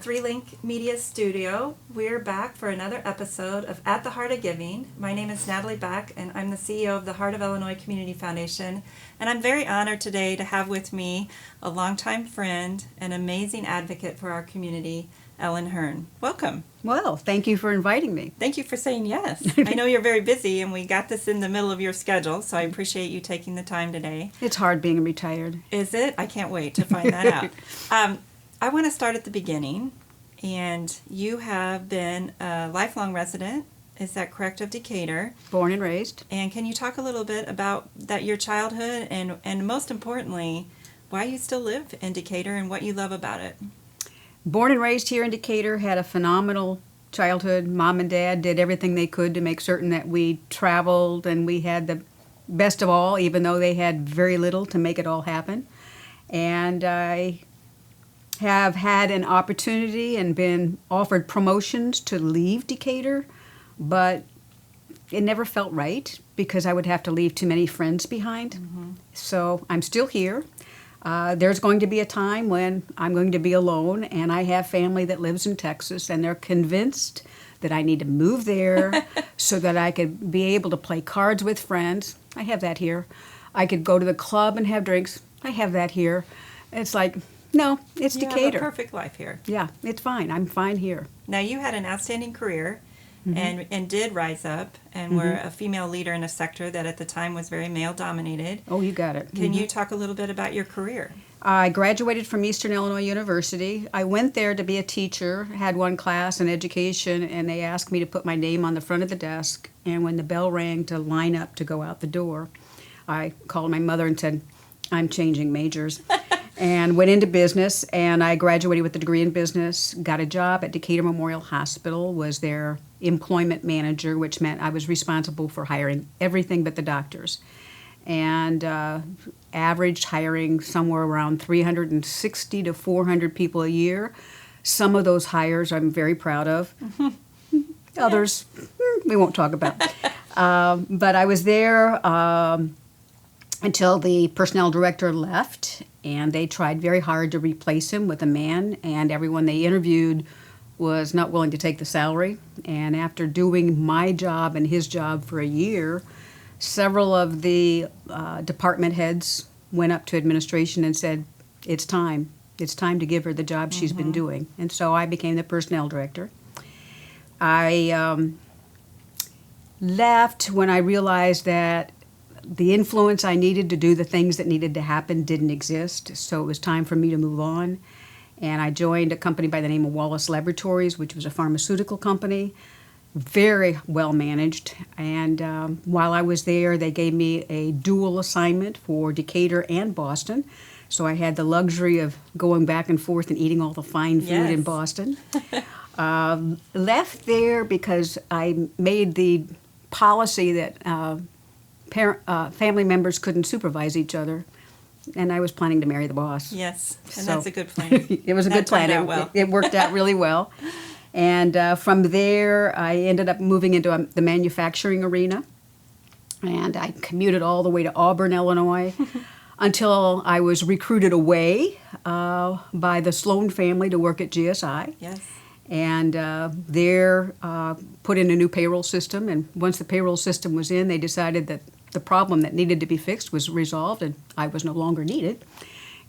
3Link Media Studio. We're back for another episode of At the Heart of Giving. My name is Natalie Beck, and I'm the CEO of the Heart of Illinois Community Foundation. And I'm very honored today to have with me a longtime friend and amazing advocate for our community, Ellen Hearn. Welcome. Well, thank you for inviting me. Thank you for saying yes. I know you're very busy, and we got this in the middle of your schedule, so I appreciate you taking the time today. It's hard being retired. Is it? I can't wait to find that out. I want to start at the beginning, and you have been a lifelong resident, is that correct, of Decatur? Born and raised. And can you talk a little bit about your childhood and most importantly, why you still live in Decatur and what you love about it? Born and raised here in Decatur, had a phenomenal childhood. Mom and Dad did everything they could to make certain that we traveled and we had the best of all, even though they had very little to make it all happen. And I have had an opportunity and been offered promotions to leave Decatur, but it never felt right because I would have to leave too many friends behind. Mm-hmm. So I'm still here. There's going to be a time when I'm going to be alone, and I have family that lives in Texas, and they're convinced that I need to move there so that I could be able to play cards with friends. I have that here. I could go to the club and have drinks. I have that here. It's like, no, it's Decatur. You have a perfect life here. Yeah, it's fine. I'm fine here. Now, you had an outstanding career. Mm-hmm. and did rise up and were a female leader in a sector that at the time was very male-dominated. Oh, you got it. Can you talk a little bit about your career? I graduated from Eastern Illinois University. I went there to be a teacher, had one class in education, and they asked me to put my name on the front of the desk. And when the bell rang to line up to go out the door, I called my mother and said, I'm changing majors. And went into business, and I graduated with a degree in business, got a job at Decatur Memorial Hospital, was their employment manager, which meant I was responsible for hiring everything but the doctors. And averaged hiring somewhere around 360 to 400 people a year. Some of those hires I'm very proud of. Mm-hmm. Others, we won't talk about. But I was there until the personnel director left, and they tried very hard to replace him with a man, and everyone they interviewed was not willing to take the salary. And after doing my job and his job for a year, several of the department heads went up to administration and said, it's time. It's time to give her the job she's been doing. And so I became the personnel director. I left when I realized that the influence I needed to do the things that needed to happen didn't exist, so it was time for me to move on. And I joined a company by the name of Wallace Laboratories, which was a pharmaceutical company, very well managed. And while I was there, they gave me a dual assignment for Decatur and Boston. So I had the luxury of going back and forth and eating all the fine food in Boston. Left there because I made the policy that family members couldn't supervise each other, and I was planning to marry the boss. Yes, and so, that's a good plan. It was a good plan. It worked out really well. And from there, I ended up moving into the manufacturing arena, and I commuted all the way to Auburn, Illinois, until I was recruited away by the Sloan family to work at GSI. Yes. And there put in a new payroll system, and once the payroll system was in, they decided that the problem that needed to be fixed was resolved, and I was no longer needed.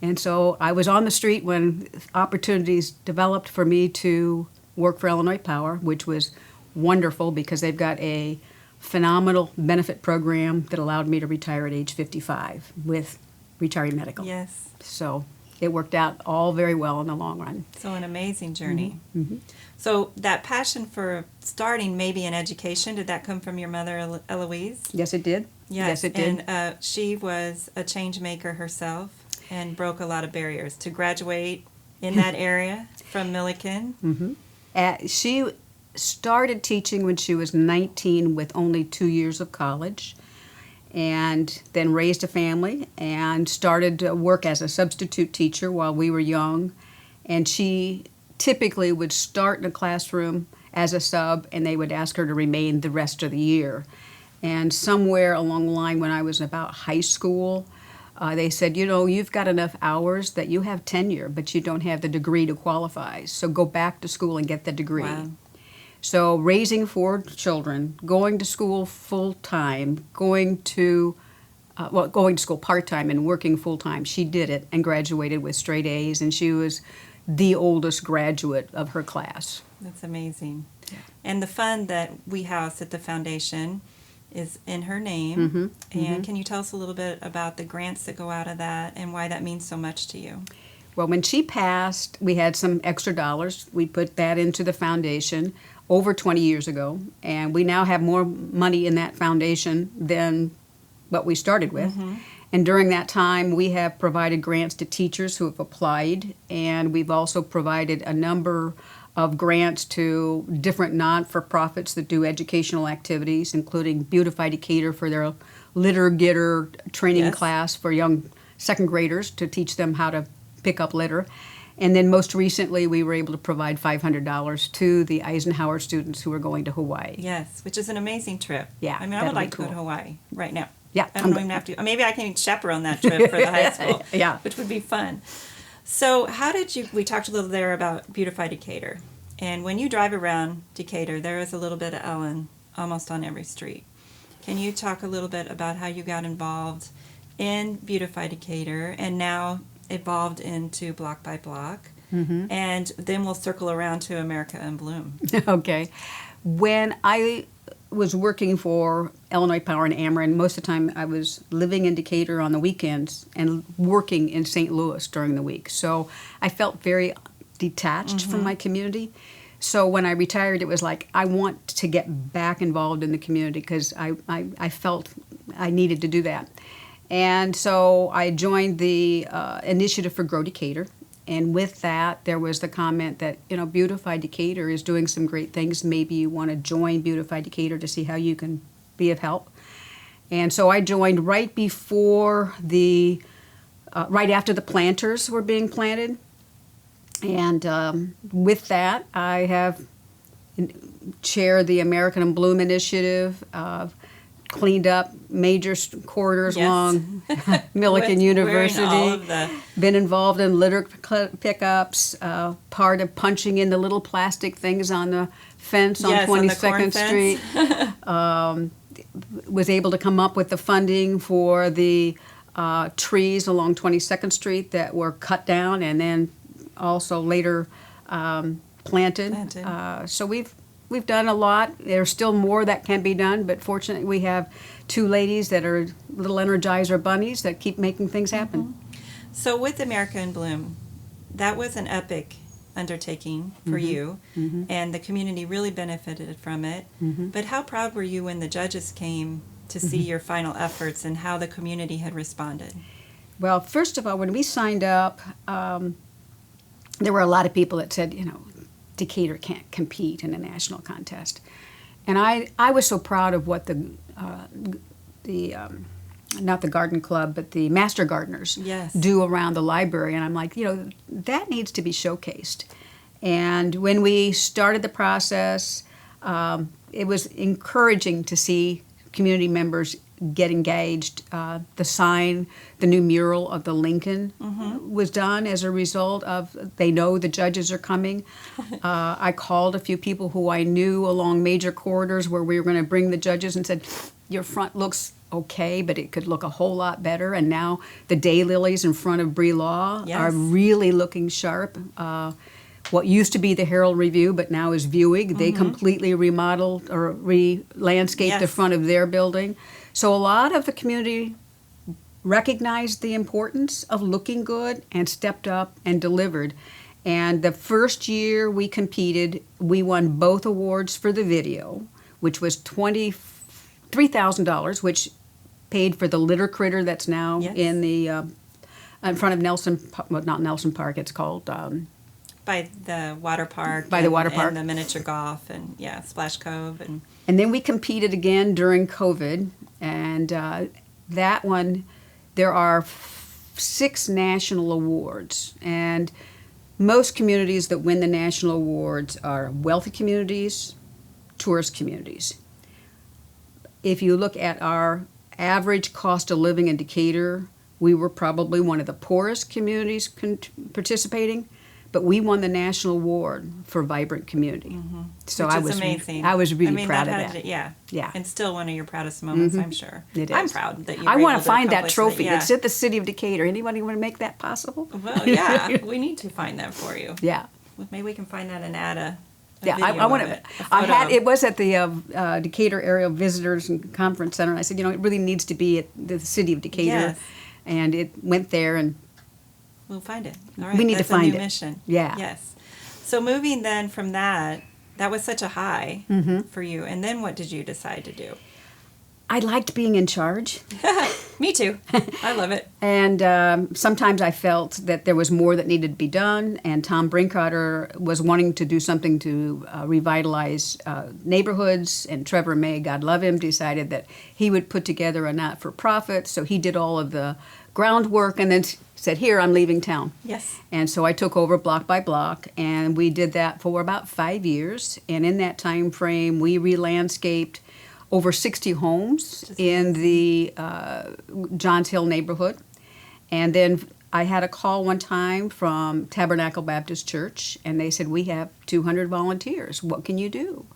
And so I was on the street when opportunities developed for me to work for Illinois Power, which was wonderful because they've got a phenomenal benefit program that allowed me to retire at age 55 with retiree medical. Yes. So it worked out all very well in the long run. So an amazing journey. Mm-hmm. So that passion for starting maybe in education, did that come from your mother, Eloise? Yes, it did. Yes, it did. And she was a change maker herself and broke a lot of barriers to graduate in that area from Milliken. Mm-hmm. She started teaching when she was 19 with only 2 years of college, and then raised a family and started to work as a substitute teacher while we were young. And she typically would start in a classroom as a sub, and they would ask her to remain the rest of the year. And somewhere along the line when I was about high school, They said, you know, you've got enough hours that you have tenure, but you don't have the degree to qualify. So go back to school and get the degree. Wow. So raising 4 children, going to school full time, going to school part time and working full time. She did it and graduated with straight A's, and she was the oldest graduate of her class. That's amazing. And the fund that we house at the foundation is in her name. And can you tell us a little bit about the grants that go out of that and why that means so much to you? Well, when she passed, we had some extra dollars. We put that into the foundation over 20 years ago, and we now have more money in that foundation than what we started with. And during that time, we have provided grants to teachers who have applied, and we've also provided a number of grants to different non-for-profits that do educational activities, including Beautify Decatur for their litter getter training class for young second graders to teach them how to pick up litter. And then most recently, we were able to provide $500 to the Eisenhower students who were going to Hawaii. Yes, which is an amazing trip. Yeah, I mean, I would like to go to Hawaii right now. Yeah. I don't even have to. Maybe I can even chaperone that trip for the high school. Yeah. Which would be fun. So how did you, we talked a little there about Beautify Decatur. And when you drive around Decatur, there is a little bit of Ellen almost on every street. Can you talk a little bit about how you got involved in Beautify Decatur and now evolved into Block by Block? And then we'll circle around to America in Bloom. Okay. When I was working for Illinois Power and Ameren, most of the time I was living in Decatur on the weekends and working in St. Louis during the week. So I felt very detached from my community. So when I retired, it was like, I want to get back involved in the community because I felt I needed to do that. And so I joined the Initiative for Grow Decatur. And with that, there was the comment that, you know, Beautify Decatur is doing some great things. Maybe you want to join Beautify Decatur to see how you can be of help. And so I joined right before right after the planters were being planted. And with that, I have chaired the American in Bloom initiative, cleaned up major corridors along Millikan University, been involved in litter pickups, part of punching in the little plastic things on the fence on 22nd Street. Was able to come up with the funding for the trees along 22nd Street that were cut down and then also later planted. So we've done a lot. There's still more that can be done, but fortunately we have 2 ladies that are little Energizer bunnies that keep making things happen. So with America in Bloom, that was an epic undertaking for you, and the community really benefited from it. But how proud were you when the judges came to see your final efforts and how the community had responded? Well, first of all, when we signed up, there were a lot of people that said, you know, Decatur can't compete in a national contest. And I was so proud of what not the garden club, but the master gardeners do around the library. And I'm like, you know, that needs to be showcased. And when we started the process, it was encouraging to see community members get engaged. The new mural of the Lincoln was done as a result of, they know the judges are coming. I called a few people who I knew along major corridors where we were going to bring the judges and said, your front looks okay, but it could look a whole lot better. And now the daylilies in front of Bree Law are really looking sharp. What used to be the Herald Review, but now is Viewing, they completely remodeled or re-landscaped the front of their building. So a lot of the community recognized the importance of looking good and stepped up and delivered. And the first year we competed, we won both awards for the video, which was $3,000, which paid for the litter critter that's now in the in front of not Nelson Park, it's called... by the water park. And the miniature golf and, Splash Cove. And then we competed again during COVID. And that one, there are 6 national awards. And most communities that win the national awards are wealthy communities, tourist communities. If you look at our average cost of living in Decatur We were probably one of the poorest communities participating, but we won the national award for vibrant community. So Which I is was amazing. I was really proud of had that. Yeah. Yeah. And still one of your proudest moments, I'm sure. It is. I'm proud that you I were want able to find that accomplish trophy. Yeah. It's at the city of Decatur. Anybody want to make that possible? Well, yeah, we need to find that for you. Yeah. Well, maybe we can find that and add a Yeah, video I want of to. it. A I photo. had it was at the Decatur Area Visitors and Conference Center, and I said, you know, it really needs to be at the city of Decatur, Yes. and it went there, and We'll find it. All right. We need to That's find a new it. mission. Yeah. Yes. So moving then from that was such a high for you. And then what did you decide to do? I liked being in charge. Me too. I love it. And sometimes I felt that there was more that needed to be done, and Tom Brinkharter was wanting to do something to revitalize neighborhoods, and Trevor May, God love him, decided that he would put together a not-for-profit, so he did all of the groundwork and then said, here, I'm leaving town. Yes. And so I took over block by block, and we did that for about 5 years, and in that time frame, we re-landscaped over 60 homes in the Johns Hill neighborhood. And then I had a call one time from Tabernacle Baptist Church, and they said, we have 200 volunteers. What can you do?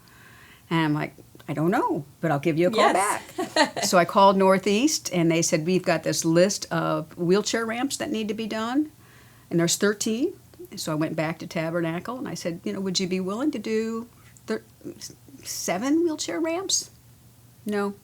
And I'm like, I don't know, but I'll give you a call Yes. back. So I called Northeast, and they said, we've got this list of wheelchair ramps that need to be done, and there's 13. So I went back to Tabernacle, and I said, you know, would you be willing to do 7 wheelchair ramps? No,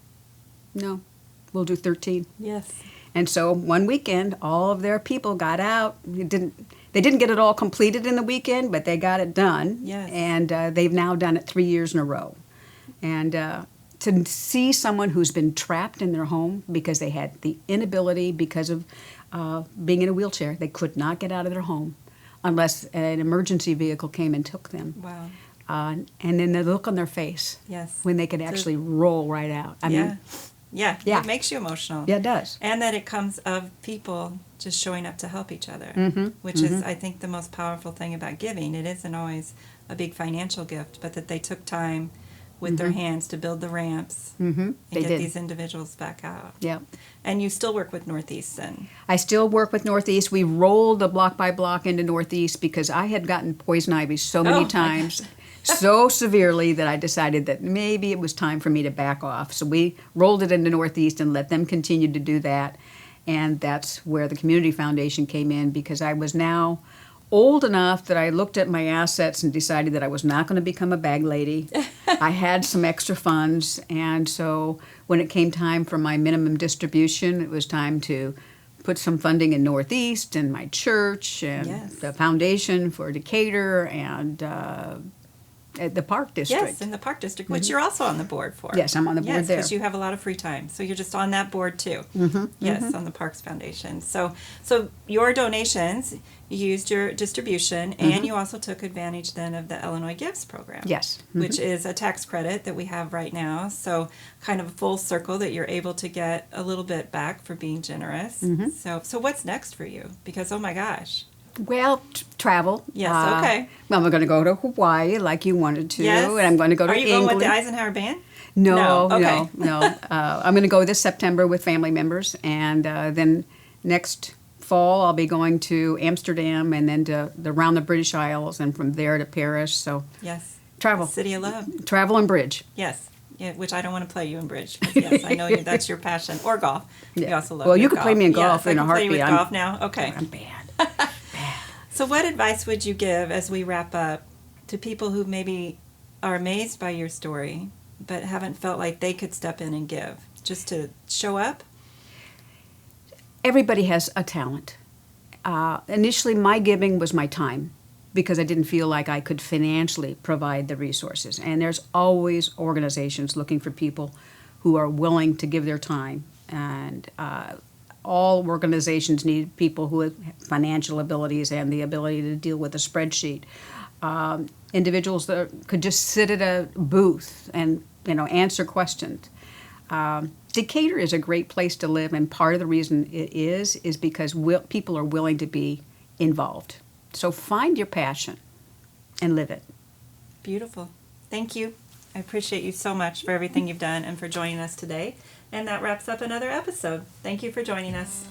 we'll do 13. Yes. And so one weekend, all of their people got out. They didn't get it all completed in the weekend, but they got it done. Yes. And they've now done it 3 years in a row. And to see someone who's been trapped in their home because they had the inability, because of being in a wheelchair, they could not get out of their home unless an emergency vehicle came and took them. Wow. And then the look on their face Yes. when they could actually roll right out. I mean, Yeah. Yeah. It makes you emotional. yeah, it does. And that it comes of people just showing up to help each other, which is, I think, the most powerful thing about giving. It isn't always a big financial gift, but that they took time with their hands to build the ramps and They get did. these individuals back out. Yeah. And you still work with Northeast then? I still work with Northeast. We rolled the block by block into Northeast because I had gotten poison ivy so Oh, many my times, so severely that I decided that maybe it was time for me to back off. So we rolled it into Northeast and let them continue to do that. And that's where the Community Foundation came in, because I was now old enough that I looked at my assets and decided that I was not going to become a bag lady. I had some extra funds, and so when it came time for my minimum distribution, it was time to put some funding in Northeast and my church and Yes. the foundation for Decatur and at the Park District. Yes, in the Park District, which you're also on the board for. Yes, I'm on the board Yes, there. because you have a lot of free time. So you're just on that board too. Yes, on the Parks Foundation. So your donations, you used your distribution, and you also took advantage then of the Illinois Gives program. Yes. Which is a tax credit that we have right now. So kind of a full circle that you're able to get a little bit back for being generous. So what's next for you? Because, oh my gosh. Well, travel. Yes, okay. Well, I'm going to go to Hawaii like you wanted to, Yes. and I'm going to go to Are you England. going with the Eisenhower Band? No, No, okay. no. I'm going to go this September with family members, and then next fall I'll be going to Amsterdam and then to around the British Isles, and from there to Paris. So Yes. travel, The City of Love. travel and bridge. Yes. Yeah, which I don't want to play you in bridge. 'Cause, yes, I know that's your passion. Or golf. You Yeah. also love Well, your you could golf. play me in golf Yes, I in a can play you with heartbeat. golf now. Okay. I'm bad. So what advice would you give as we wrap up to people who maybe are amazed by your story but haven't felt like they could step in and give? Just to show up? Everybody has a talent. Initially, my giving was my time because I didn't feel like I could financially provide the resources. And there's always organizations looking for people who are willing to give their time. And all organizations need people who have financial abilities and the ability to deal with a spreadsheet. Individuals that could just sit at a booth and answer questions. Decatur is a great place to live, and part of the reason it is because people are willing to be involved. So find your passion and live it. Beautiful. Thank you. I appreciate you so much for everything you've done and for joining us today. And that wraps up another episode. Thank you for joining us.